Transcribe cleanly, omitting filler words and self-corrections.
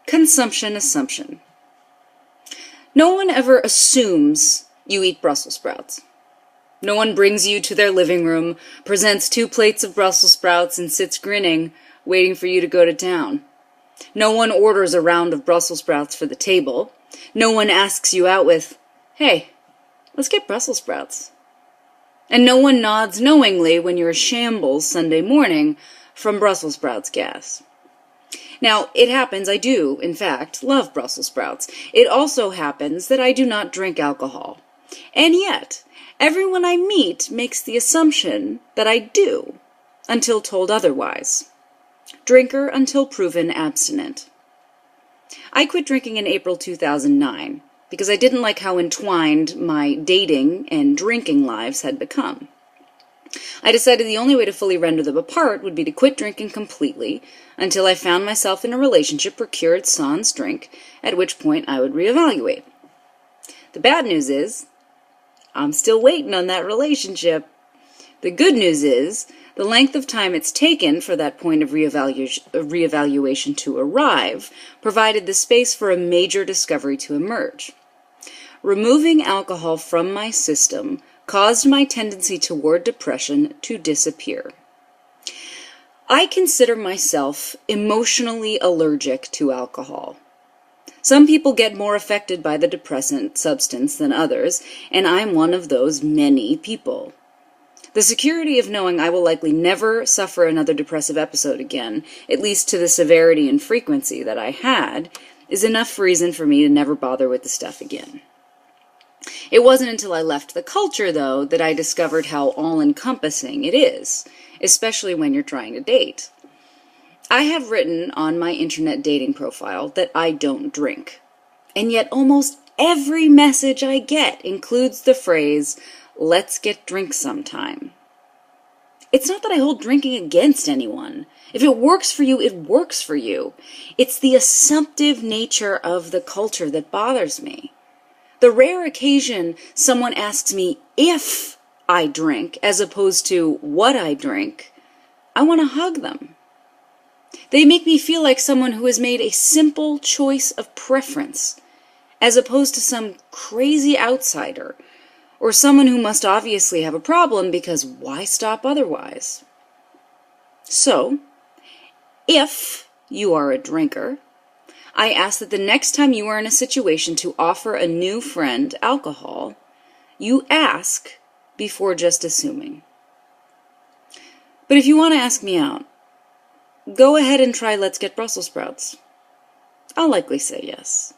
Consumption assumption. No one ever assumes you eat Brussels sprouts. No one brings you to their living room, presents 2 plates of Brussels sprouts, and sits grinning, waiting for you to go to town. No one orders a round of Brussels sprouts for the table. No one asks you out with, "Hey, let's get Brussels sprouts." And no one nods knowingly when you're a shambles Sunday morning from Brussels sprouts gas. Now, it happens I do, in fact, love Brussels sprouts. It also happens that I do not drink alcohol. And yet, everyone I meet makes the assumption that I do, until told otherwise. Drinker until proven abstinent. I quit drinking in April 2009 because I didn't like how entwined my dating and drinking lives had become. I decided the only way to fully render them apart would be to quit drinking completely until I found myself in a relationship procured sans drink, at which point I would reevaluate. The bad news is, I'm still waiting on that relationship. The good news is, the length of time it's taken for that point of reevaluation to arrive provided the space for a major discovery to emerge. Removing alcohol from my system caused my tendency toward depression to disappear. I consider myself emotionally allergic to alcohol. Some people get more affected by the depressant substance than others, and I'm one of those many people. The security of knowing I will likely never suffer another depressive episode again, at least to the severity and frequency that I had, is enough reason for me to never bother with the stuff again. It wasn't until I left the culture, though, that I discovered how all-encompassing it is, especially when you're trying to date. I have written on my internet dating profile that I don't drink, and yet almost every message I get includes the phrase, "Let's get drinks sometime." It's not that I hold drinking against anyone. If it works for you, it works for you. It's the assumptive nature of the culture that bothers me. The rare occasion someone asks me if I drink as opposed to what I drink, I want to hug them. They make me feel like someone who has made a simple choice of preference, as opposed to some crazy outsider, or someone who must obviously have a problem because why stop otherwise? So, if you are a drinker, I ask that the next time you are in a situation to offer a new friend alcohol, you ask before just assuming. But if you want to ask me out, go ahead and try Let's Get Brussels Sprouts. I'll likely say yes.